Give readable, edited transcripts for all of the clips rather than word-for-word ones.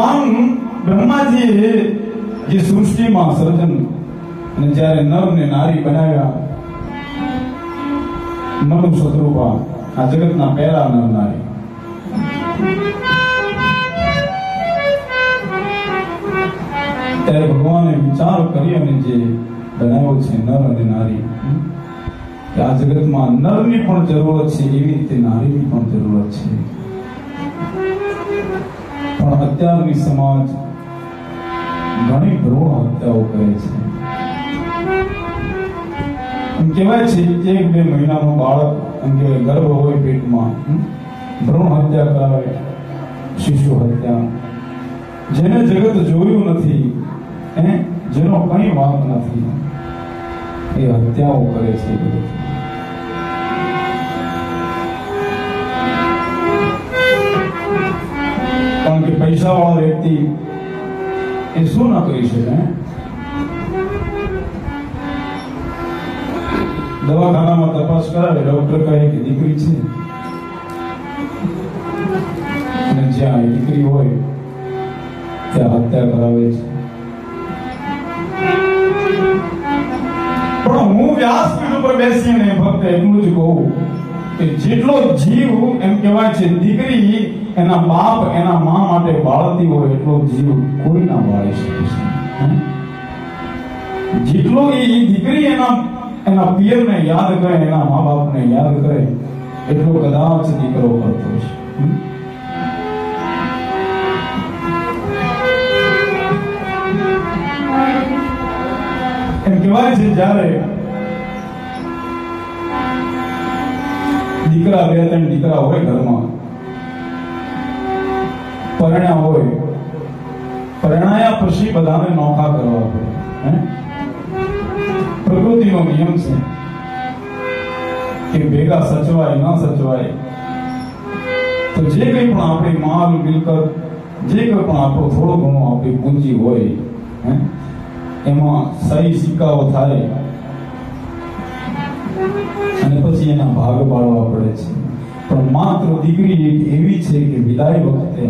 ભગવાન બ્રહ્માજીએ જે સૃષ્ટિમાં સર્જન અને જ્યારે નર ને નારી બનાવ્યા, મનુ શત્રુપા આ જગતના પહેલા નર નારી, ત્યારે ભગવાને વિચાર કરી અને જે બનાવ્યો છે નર અને નારી, કે આ જગતમાં નરની પણ જરૂરત છે, એવી રીતે નારીની પણ જરૂરત છે. પણ અત્યારની સમાજ ઘણી ભ્રૂણ હત્યાઓ કરે છે. એમ કહેવાય છે 1-2 મહિનાનું બાળક, એમ કે ગર્ભ હોય પેટમાં, ભ્રૂણ હત્યા કરાવે, શિશુ હત્યા. જેને જગત જોયું નથી, જેનો કઈ વાંક નથી, એ હત્યાઓ કરે છે. કારણ કે પૈસા વાળા વ્યક્તિ એ શું ના કરી શકે? દવાખાનામાં તપાસ કરાવે, ડોક્ટર કહે કે દીકરી છે, અને જ્યાં દીકરી હોય ત્યાં હત્યા કરાવે છે. પણ હું વ્યાસપીઠ ઉપર બેસીને ફક્ત એટલું જ કહું કે જેટલો જીવ, એમ કહેવાય છે દીકરી એના બાપ એના મા માટે બાળતી હોય, એટલો જીવ કોઈ ના બાળી શકે છે. જેટલો એ દીકરી એના પિયરને યાદ કરે, એના મા બાપને યાદ કરે, એટલો કદાચ દીકરો કરતો છે. એમ કહેવાય છે જ્યારે દીકરા 2-3 દીકરા હોય ઘરમાં, પરણ્યા હોય, પરણાયા પછી બધાને નોખા કરવા પડે. પ્રકૃતિનો નિયમ છે કે ભેગા સચવાય ન સચવાય, તો જે કંઈ પણ આપણી માલ મિલકત, જે કંઈ પણ આપણો થોડો ઘણો આપણી પૂંજી હોય, એમાં સહી સિક્કાઓ થાય અને પછી એના ભાગ પાડવા પડે છે. પણ માત્ર દીકરી એક એવી છે કે વિદાય વખતે,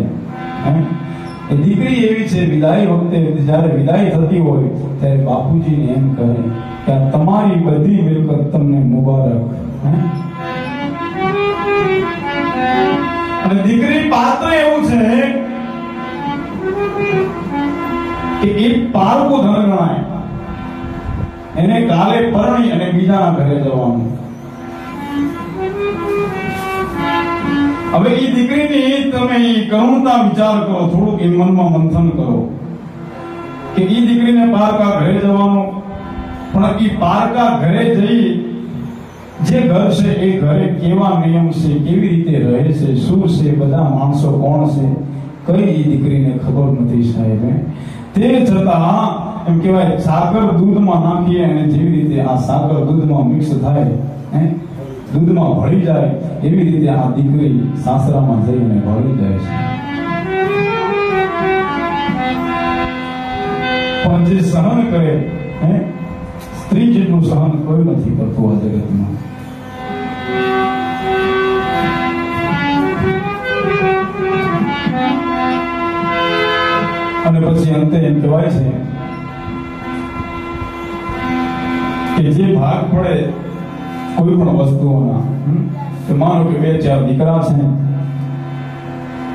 એ દીકરી એવી છે વિદાય વખતે જ્યારે વિદાય થતી હોય ત્યારે બાપુજીને એમ કહે કે આ તમારી બધી મિલકત તમને મુબારક. અને દીકરી પાત્ર એવું છે કે એ પારકું ધન ગણાય, એને કાલે પરણી અને બીજાના ઘરે જવાનું. હવે એ દીકરીની તમે કરુણતા વિચાર કરો, થોડુંક એ મનમાં મંથન કરો કે એ દીકરીને પારકા ઘરે જવાનું, પણ એ પારકા ઘરે જઈ જે ઘર છે એ ઘરે કેવા નિયમ છે, કેવી રીતે રહે છે, શું છે, બધા માણસો કોણ છે, કઈ એ દીકરીને ખબર નથી સાહેબ. તે છતાં એમ કહેવાય સાકર દૂધમાં નાખીએ અને જેવી રીતે આ સાકર દૂધમાં મિક્સ થાય, દૂધમાં ભળી જાય, એવી રીતે આ દીકરી સાસરામાં જઈને ભળી જાય છે. પણ જે સહન કરે, સ્ત્રી જેટલું સહન કોઈ નથી કરતું આ જગતમાં. અને પછી અંતે એમ કહેવાય છે કે જે ભાગ પડે કોઈ પણ વસ્તુઓના, કે માનો કે 2-4 દીકરા છે,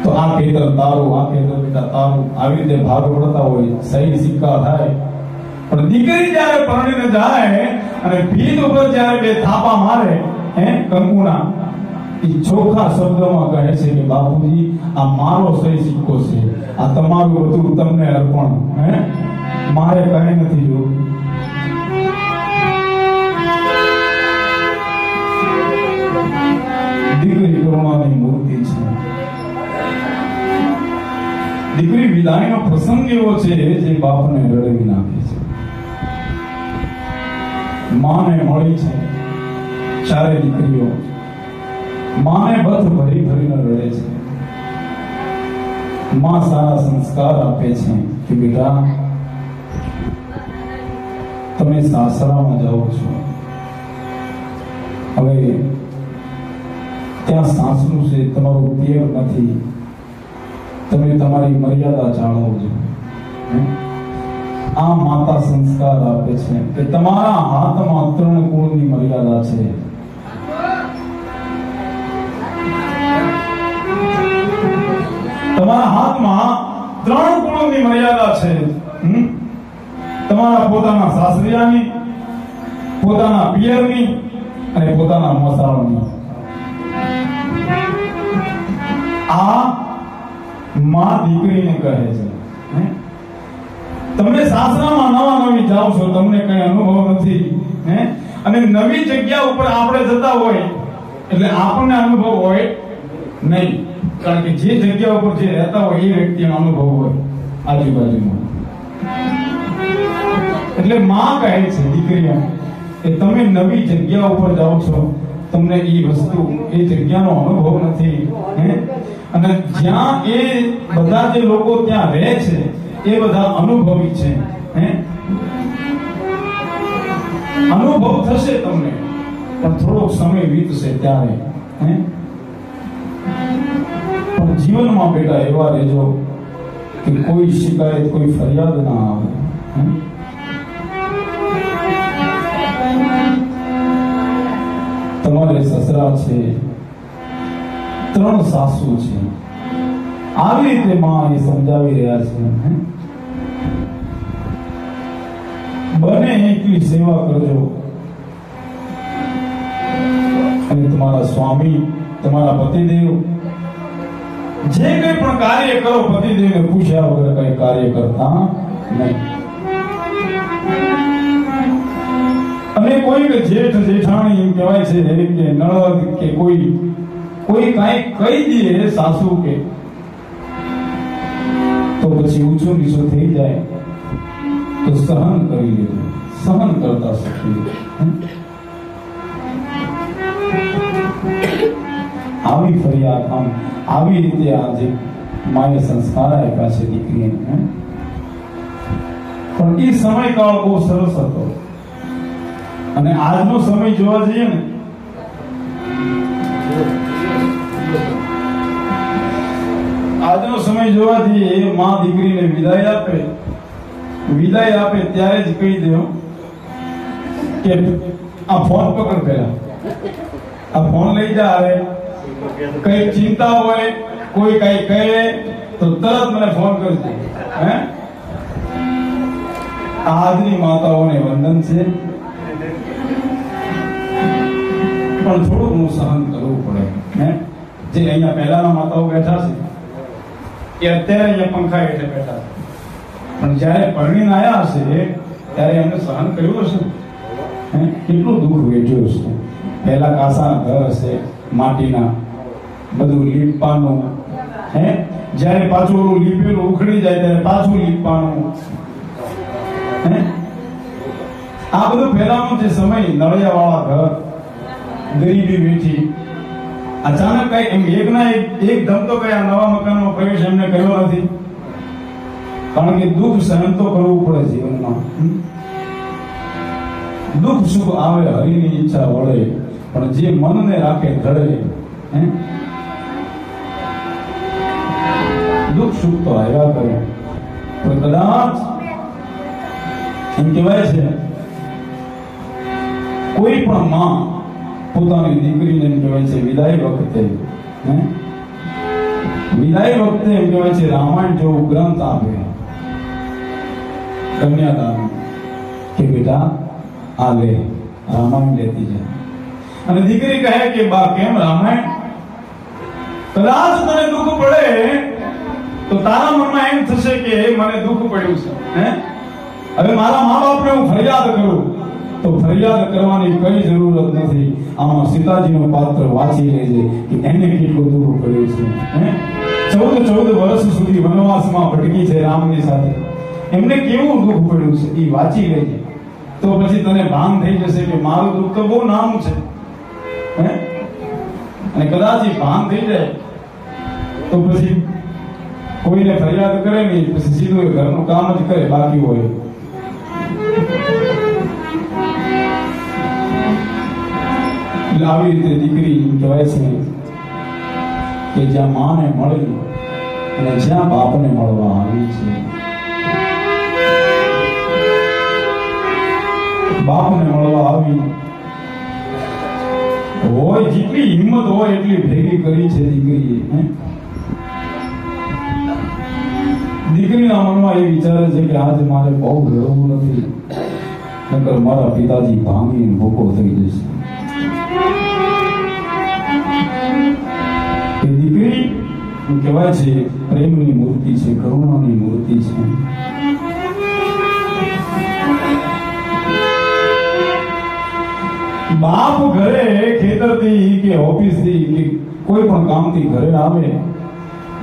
તો આ ખેતર તારું, આ ખેતર બેટા તારું, આવી રીતે ભાગ પડતા હોય, સહી સિક્કા થાય. પણ દીકરી જયારે પરણીને જાય અને ભીત ઉપર જયારે 2 થાપા મારે કંકુના, એ ચોખ્ખા શબ્દમાં કહે છે કે બાપુજી આ મારો સહી સિક્કો છે, આ તમારું બધું તમને અર્પણ, મારે કઈ નથી જોવું. દીકરી કરુણાની મૂર્તિ છે. દીકરી વિદાયનો પ્રસંગ એવો છે જે બાપને રડવી નાખે છે. માને મળી છે 4 દીકરીઓ, માને બથ ભરી ભરીને રડે છે. માં સારા સંસ્કાર આપે છે કે બેટા તમે સાસરામાં જાઓ છો, હવે ત્યાં સાસનું છે, તમારું પિયર નથી, તમે તમારી મર્યાદા જાળવજો. આ માતા સંસ્કાર આપે છે કે તમારા હાથમાં 3 કુળની મર્યાદા છે. તમારા હાથમાં 3 કુળની મર્યાદા છે. તમારા પોતાના સાસરિયાની, પોતાના પિયરની અને પોતાના મોસાળની. આ માં દીકરીને કહે છે. તમે સાસરામાં નવા નવી જાઓ છો, તમને કઈ અનુભવ નથી, અને નવી જગ્યા ઉપર આપણે જતા હોય એટલે આપણને અનુભવ હોય નહીં, કારણ કે જે જગ્યા ઉપર જે રહેતા હોય એ વ્યક્તિનો અનુભવ હોય આજુબાજુમાં. એટલે માં કહે છે દીકરીઓ કે તમે નવી જગ્યા ઉપર જાઓ છો, તમને એ વસ્તુ એ જગ્યાનો અનુભવ નથી, અને જ્યાં એ બધા જે લોકો ત્યાં રહે છે એ બધા અનુભવી છે. અનુભવ થશે તમને, પણ થોડોક સમય વીતશે ત્યારે. પણ જીવનમાં બેટા એવા રહેજો કે કોઈ શિકાયત, કોઈ ફરિયાદ ના આવે. તમારે સસરા છે, 3 સાસુ છે, આવી રીતે માં એ સમજાવી રહ્યા છે. બને એટલી સેવા કરજો, અને તમારા સ્વામી, તમારા પતિદેવ જે કંઈ પણ કાર્ય કરો, પતિદેવને પૂછ્યા વગર કઈ કાર્ય કરતા નહીં. અને કોઈ જેઠ જેઠાણી એમ કહેવાય છે કે નળદ કે કોઈ કાંઈ કહી દે સાસુ કે, તો પછી ઊંચું નીચું થઈ જાય તો સહન કરી લેજો, સહન કરતા શીખી. આવી ફરિયાદ આવી રીતે આજે માએ સંસ્કાર આપ્યા છે દીકરીને. પણ એ સમયકાળ બહુ સરસ હતો, અને આજનો સમય જોવા જઈએ ને, આજનો સમય જોવા જઈએ, માં દીકરીને વિદાય આપે ત્યારે જ કહી દો કે આ ફોન પકડ, પેલા આ ફોન લઈ જા. હવે કઈ ચિંતા હોય, કોઈ કઈ કહે તો તરત મને ફોન કરજો. આજની માતાઓને વંદન છે, પણ થોડું ઘણું સહન કરવું પડે. જે અહીંયા પહેલાના માતાઓ બેઠા છે એ અત્યારે અહીંયા પંખા હેઠે બેઠા છે, પણ જયારે પરણીને આવ્યા હશે ત્યારે એમને સહન કર્યું હશે, કેટલું દુઃખ વેઠ્યું હશે. પહેલા કાસાના ઘર હશે, માટીના, બધું લીપવાનું, જયારે પાછું લીપેલું ઉખડી જાય ત્યારે પાછું લીપવાનું. આ બધું પહેલાનો જે સમય, નળિયા વાળા ઘર, ગરીબી વેઠી, અચાનક કઈ એમ એક દમ તો કઈ આ નવા મકાનમાં પ્રવેશ એમને કર્યો નથી, કારણ કે દુઃખ સહન તો કરવું પડે જીવનમાં. દુઃખ સુખ આવે, હરિની ઈચ્છા વળે, પણ જે મનને રાખે ઘડે. દુઃખ સુખ તો આવ્યા કરે, પણ કદાચ એમ કહેવાય છે કોઈ પણ માં પોતાની દીકરીને એમ કહેવાય છે વિદાય વખતે એમ કહેવાય છે રામાયણ જેવો ગ્રંથ આપે કન્યાદાન, કે બેટા આ લે, રામાયણ લેતી જાય. અને દીકરી કહે કે બા કેમ રામાયણ? કદાચ તને દુઃખ પડે તો તારા મનમાં એમ થશે કે મને દુઃખ પડ્યું છે, હવે મારા મા બાપને હું ફરિયાદ કરું, તો ફરિયાદ કરવાની કઈ જરૂરત નથી. આમાં સીતાજીનો પાત્ર વાંચી લેજે કે એને કેટલું દુઃખ પડ્યું છે. 14 વર્ષ સુધી વનવાસમાં ભટકી છે રામની સાથે, એમને કેવું દુઃખ પડ્યું છે એ વાંચી લેજે, તો પછી તને ભાન થઈ જશે કે મારું દુઃખ તો બહુ નાનું છે. અને કદાચ એ ભાન થઈ જાય તો પછી કોઈને ફરિયાદ કરે નહીં, પછી સીધું ઘરનું કામ જ કરે, બાકી હોય. આવી રીતે દીકરી કહેવાય છે કે જ્યાં માને મળેલી અને જ્યાં બાપને મળવા આવી છે, બાપને મળવા આવી હોય, જેટલી હિંમત હોય એટલી ભેગી કરી છે દીકરીએ. દીકરીના મનમાં એ વિચારે છે કે આજે મારે બહુ રડવું નથી, નકર મારા પિતાજી ભાંગીને ભૂકો થઈ જશે. એ દીકરી કહેવાય છે પ્રેમની મૂર્તિ છે, કરુણાની મૂર્તિ છે. બાપ ઘરે ખેતરથી કે ઓફિસથી કે કોઈ પણ કામથી ઘરે આવે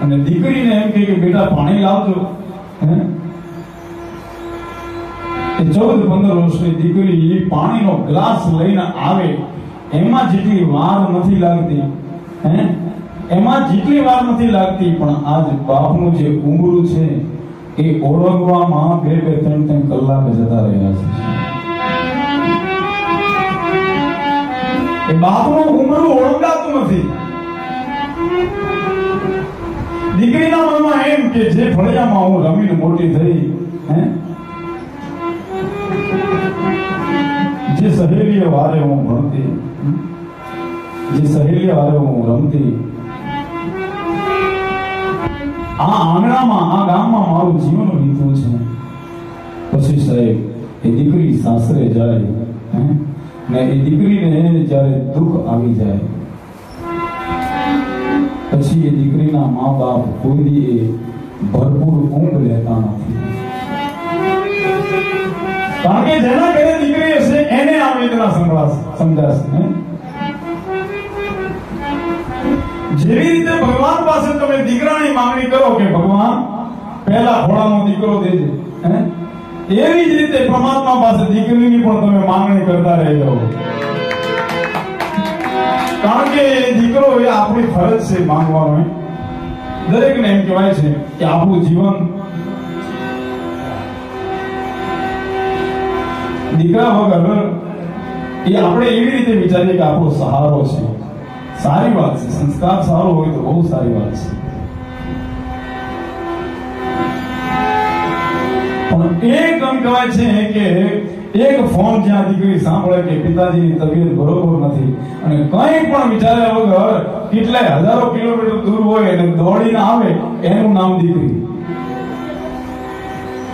અને દીકરીને એમ કે બેટા પાણી લાવજો. એ 14-15 વર્ષની દીકરી પાણીનો ગ્લાસ લઈને આવે, એમાં જેટલી વાર નથી લાગતી, એમાં જેટલી વાર નથી લાગતી, પણ આજ બાપનું જે ઉંગરું છે એ ઓળંગવામાં 2-3 કલાક જતા રહ્યા છે. એ બાપનું ઉંગરું ઓળંગાતું નથી. દીકરીના મનમાં એમ કે જે ફળિયામાં હું રમીને મોટી થઈ, જે સહેલીઓ વારે હું ભણતી, જે સહેલીઓ વારે હું રમતી, આ આંગણામાં આ ગામમાં મારું જીવન વીત્યું છે. પછી સાહેબ એ દીકરી સાસરે જાય ને એ દીકરીને જ્યારે દુઃખ આવી જાય પછી એ દીકરીના મા બાપ કોઈ દી ભરપૂર ઊંઘ લેતા નથી. કારણ કે જેના ઘરે દીકરી હશે એને આ વેદના સમજાશે. જેવી રીતે ભગવાન પાસે તમે દીકરાની માંગણી કરો કે ભગવાન પહેલા ઘોડાનો દીકરો દેજે, એવી જ રીતે પરમાત્મા પાસે દીકરીની પણ તમે માંગણી કરતા રહેજો. કારણ કે દીકરો એ આપણી ફરજ છે માંગવાનો. દરેકને એમ કહેવાય છે કે આપણું જીવન દીકરા વગર એ આપણે એવી રીતે વિચારીએ કે આપણો સહારો છે. સારી વાત છે, સંસ્કાર સારો હોય તો બહુ સારી વાત છે. પણ એક એમ કહેવાય છે કે એક ફોન જ્યાં દીકરી સાંભળે કે પિતાજીની તબિયત બરોબર નથી અને કંઈ પણ વિચાર્યા વગર કેટલાય હજારો કિલોમીટર દૂર હોય અને દોડીને આવે, એનું નામ દીકરી.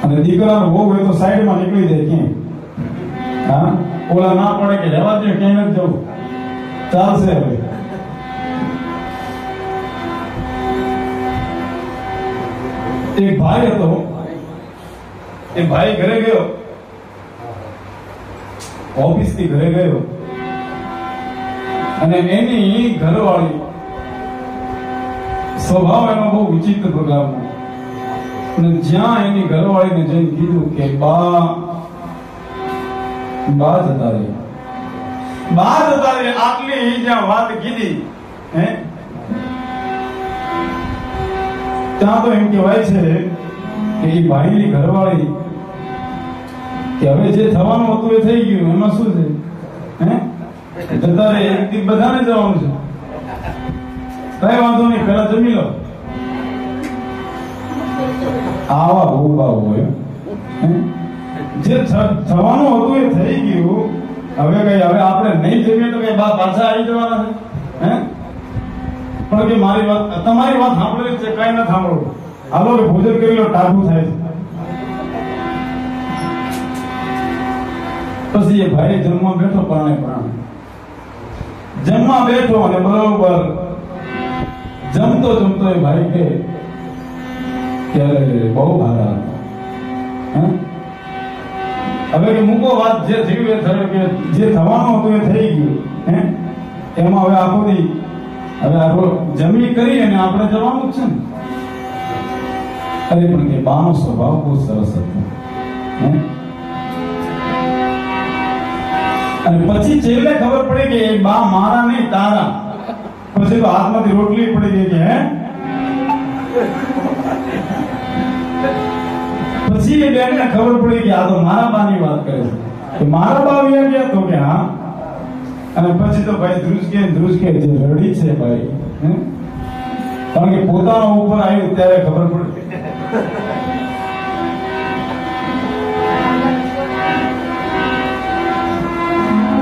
અને દીકરાનો બહુ હોય તો સાઈડમાં નીકળી જાય ક્યાંય. હા, ઓલા ના પડે કે રહેવા દે, ક્યાંય નથી જવું, ચાલશે. હવે એક ભાઈ હતો, એ ભાઈ ઘરે ગયો, ઓફિસ થી ઘરે ગયો અને એની ઘરવાળી સ્વભાવ એનો બહુ વિચિત્ર પ્રકારનો. અને જ્યાં એની ઘરવાળીને જઈને કીધું કે બા જતા રહે, આટલી જ્યાં વાત કીધી ત્યાં તો એમ કહેવાય છે કે એ ભાઈની ઘરવાળી કે હવે જે થવાનું હતું એ થઈ ગયું, એમાં શું છે, જતા રહે, એક દી બધાને જવાનું છે, કઈ વાંધો નહીં, પેલા જમી લો. આવા બહુ ભાવ હોય. જે થવાનું હતું એ થઈ ગયું, હવે આપણે નહીં જમીએ તો કઈ બા પાછા આવી જવાના છે. પણ કે મારી વાત, તમારી વાત સાંભળેલી છે, કઈ ના સાંભળો, હાલો કે ભોજન કરી લો, ટાઢું થાય છે. પછી એ ભાઈ જમવા બેઠો, પ્રાણે જમવા બેઠો અને બરોબર જમતો એ ભાઈ કે બહુ ભારા હતા. હવે કે મૂકો વાત, જે થયું એ થયું, કે જે થવાનું હતું એ થઈ ગયું. એમાં હવે આખો દી હવે આખો જમી કરી અને આપણે જવાનું જ છે ને. અરે પણ કે બાનો સ્વભાવ બહુ સરસ હતો. અને પછી છેલ્લે ખબર પડી કે બા મારા નહીં તારા. પછી તો હાથમાંથી રોટલી પડી ગઈ કે પછી એ બેનને ખબર પડી કે આ તો મારા બાની વાત કરે છે, કે મારા બા વ્યા ગયા તો કે હા. અને પછી તો ભાઈ ધ્રુજકે જે રડી છે ભાઈ, કારણ કે પોતાના ઉપર આવ્યું ત્યારે ખબર પડે.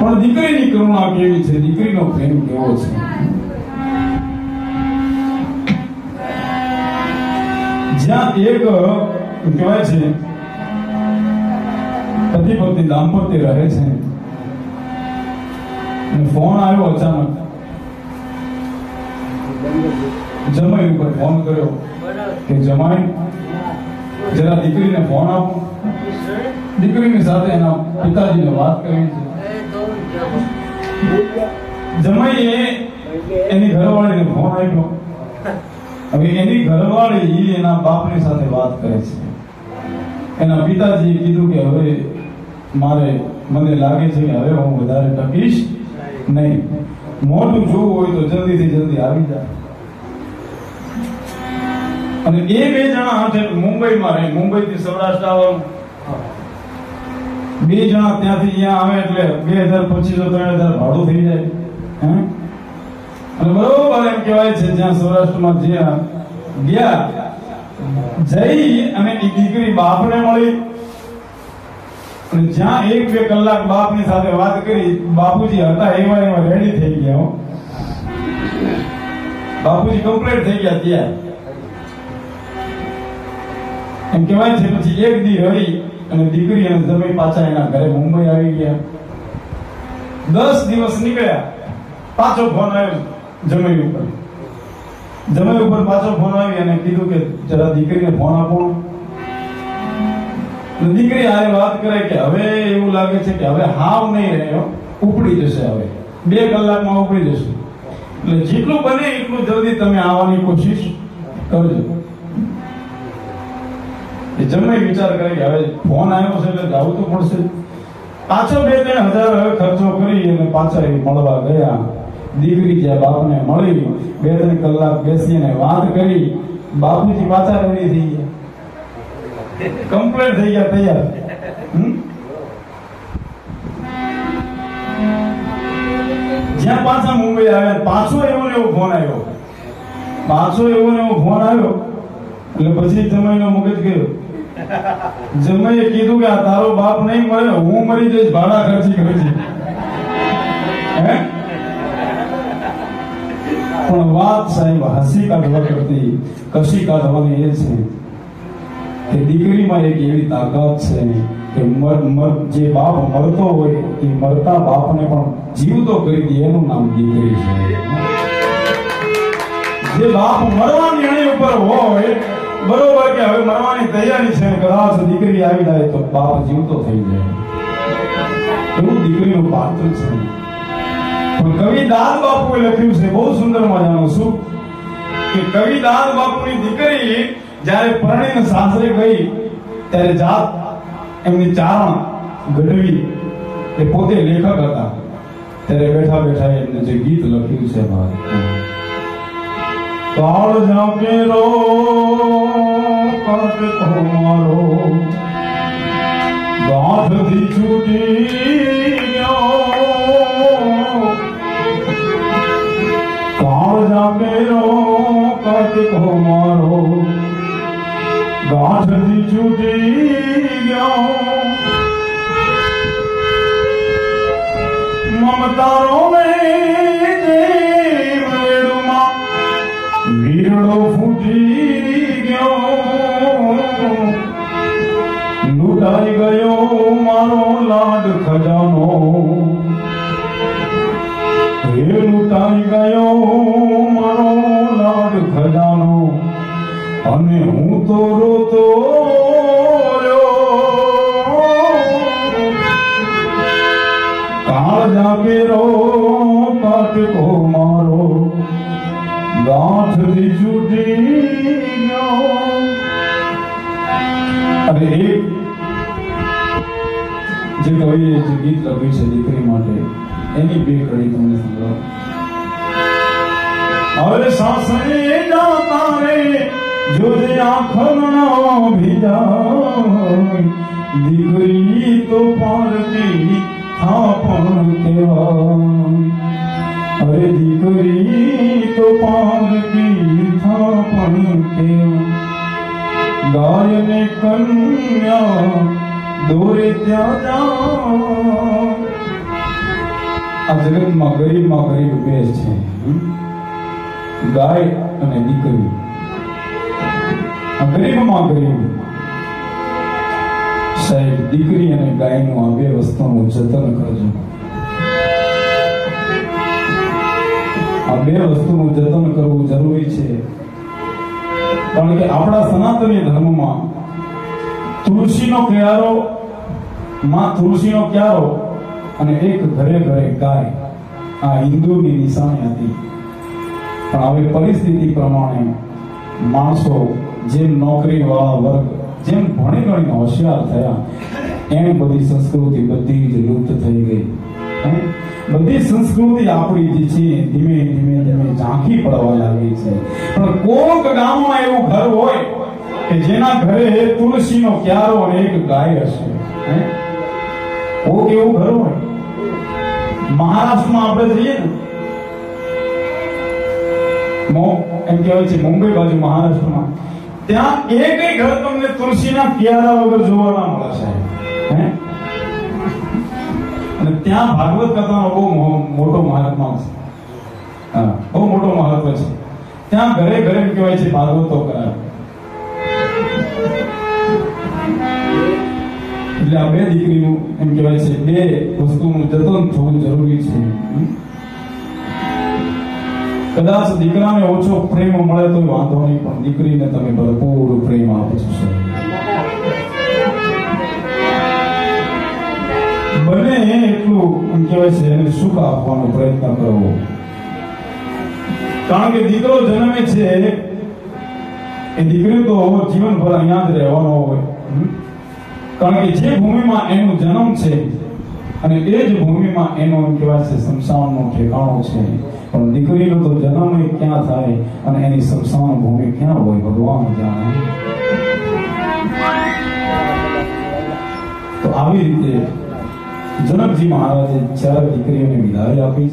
પણ દીકરીની કરુણા કેવી છે, દીકરીનો પ્રેમ કેવો છે. જ્યાં એક કહેવાય છે પતિ પત્ની દાંપત્ય રહે છે અને ફોન આવ્યો અચાનક, જમાઈ ઉપર ફોન કર્યો કે જમાઈ જરા દીકરીને ફોન આપો. દીકરીની સાથે એના પિતાજીને વાત કરી છે. જમાઈએ એની ઘરવાળીને ફોન આપ્યો. હવે એની ઘરવાળી એના બાપની સાથે વાત કરે છે. એના પિતાજીએ કીધું કે હવે મને લાગે છે કે હવે હું વધારે ટકીશ નહીં, મોઢું જોવું હોય તો જલ્દીથી જલ્દી આવી જાય. અને એ બે જણા મુંબઈમાં રહે, મુંબઈથી સૌરાષ્ટ્ર આવવાનું. બે જણા ત્યાંથી અહીંયા આવે એટલે 2000-2500-3000 ભાડું થઈ જાય. અને બરોબર એમ કહેવાય છે જ્યાં સૌરાષ્ટ્રમાં જ્યાં ગયા જઈ અને એ દીકરી બાપને મળી અને જ્યાં 1-2 કલાક બાપની સાથે વાત કરી, બાપુજી હતા એવા રેડી થઈ ગયા. બાપુજી કમ્પ્લીટ થઈ ગયા ત્યાં એમ કહેવાય છે. પછી એક દી રહી અને દીકરી અને જમાઈ પાછા એના ઘરે મુંબઈ આવી ગયા. 10 દિવસ નીકળ્યા, પાછો ફોન આવ્યો જમાઈ ઉપર પાછો ફોન આવી અને કીધું કે જરા દીકરીને ફોન આપો. દીકરી આરે વાત કરે કે હવે એવું લાગે છે કે હવે હાવ નહીં રહ્યો, ઉપડી જશે, હવે 2 કલાકમાં ઉપડી જશે, એટલે જેટલું બને એટલું જલ્દી તમે આવવાની કોશિશ કરજો. જમાઈ વિચાર કરે કે હવે ફોન આવ્યો છે એટલે જવું તો પડશે. પાછો 2-3 હજાર ખર્ચો કરી અને પાછા મળવા ગયા. દીકરી જ્યાં બાપને મળી, 2-3 કલાક બેસીને વાત કરી, બાપુજી પાછા રેડી થઈ ગયા, કમ્પ્લીટ થઈ ગયા, તૈયાર. જ્યાં પાછા મુંબઈ આવ્યા, પાછો એવો ને એવો ફોન આવ્યો. એટલે પછી જમાઈનો મગજ ગયો. જમાઈએ કીધું કે આ તારો બાપ નહીં મળે, હું મરી જઈશ, ભાડા ખર્ચી. પણ વાત સાહેબ હસી કાઢવા કરતી કશી કાઢવાની એ છે કે દીકરીમાં એક એવી તાકાત છે કે જે બાપ મરતો હોય એ મરતા બાપને પણ જીવતો કરી દે, એનું નામ દીકરી છે. જે બાપ મરવાની એની ઉપર હોય, બરોબર કે હવે મરવાની તૈયારી છે, કદાચ દીકરી આવી જાય તો બાપ જીવતો થઈ જાય, એવું દીકરીનું પાત્ર છે. પણ કવિ દાદ બાપુએ લખ્યું છે બહુ સુંદર મજાનું, શું કે કવિ દાદ બાપુની દીકરી જ્યારે પરણીને સાસરે ગઈ ત્યારે જાત એમની ચારણ ગઢવી, એ પોતે લેખક હતા, ત્યારે બેઠા બેઠા એમને જે ગીત લખ્યું છે કાળ જાકે રો કાટ મારો ગાંઠથી છૂટી ગયો, કાળ જાકે રો કાટ મારો ગાંઠથી છૂટી ગયો, મમતારો વીરડો ફૂટી ગયો, લૂંટાઈ ગયો મારો લાડ ખજાનો, લૂંટાઈ ગયો મારો લાડ ખજાનો, અને હું તો રોતો કાળ જાગે રો કાટકો મારો ગાંઠથી છૂટી ગયો. અને એક જે કવિએ જે ગીત લખ્યું છે દીકરી માટે, એની 2 કડી તમને સંભળાવો. હવે સાસરે જાતા રે જોજે આંખનો ભીજાય, દીકરી તો પારકી થાપણ કહેવાય, અરે દીકરી તો પારકી गाय ने कन्या દોરે ત્યાં જાઓ. આ જગતમાં ગરીબમાં ગરીબ બે છે, ગાય અને દીકરી. ગરીબમાં ગરીબ સાહેબ દીકરી અને ગાયનું આ બે વસ્તુનું જતન કરજો. આ બે વસ્તુનું જતન કરવું જરૂરી છે, કારણ કે આપણા સનાતની ધર્મમાં તુલસીનો ક્યારો, માં તુલસીનો ક્યારો અને એક ઘરે ઘરે ગાય, આ હિન્દુની નિશાની હતી. પણ હવે પરિસ્થિતિ પ્રમાણે માણસો જેમ નોકરી વાળા વર્ગ જેમ ભણી ગણીને હોશિયાર થયા, એમ બધી સંસ્કૃતિ બધી જ લુપ્ત થઈ ગઈ. બધી સંસ્કૃતિ આપણી જે છે ધીમે ધીમે ધીમે ઝાંખી પડવા લાગી છે. પણ કોઈક ગામમાં એવું ઘર હોય કે જેના ઘરે તુલસીનો ક્યારો અને એક ગાય હશે. કોઈક એવું ઘર હોય. મહારાષ્ટ્રમાં આપણે જઈએ ને, એમ કહેવાય છે મુંબઈ બાજુ મહારાષ્ટ્રમાં, ત્યાં એક ઘર તમને તુલસીના ક્યારા વગર જોવા ના મળે સાહેબ. અને ત્યાં ભાગવત કથાનો બહુ મોટો મહાત્મા છે. હા, બહુ મોટો મહત્વ છે. ત્યાં ઘરે ઘરે એમ કહેવાય છે ભાગવતો કરાવે. એટલે આ બે દીકરીનું એમ કહેવાય છે બે વસ્તુનું જતન થવું જરૂરી છે. કદાચ દીકરાને ઓછો પ્રેમ મળે તો વાંધો નહીં, પણ દીકરીને તમે ભરપૂર પ્રેમ આપો છો. બને એટલું એમ કહેવાય છે એને સુખ આપવાનો પ્રયત્ન કરવો. કારણ કે દીકરો જન્મે છે એ દીકરી તો જીવનભર અહીંયા જ રહેવાનો હોય. કારણ કે જે ભૂમિમાં એનો જન્મ છે અને એ જ ભૂમિમાં એનો એમ કહેવાય છે શમશાનનો ઠેકાણો છે. પણ દીકરીનો તો જન્મ ક્યાં થાય અને એની શમશાન ભૂમિ ક્યાં હોય ભગવાન જાણે. તો આવી રીતે જનકજી મહારાજે ચાર દીકરીઓને વિદાય આપી.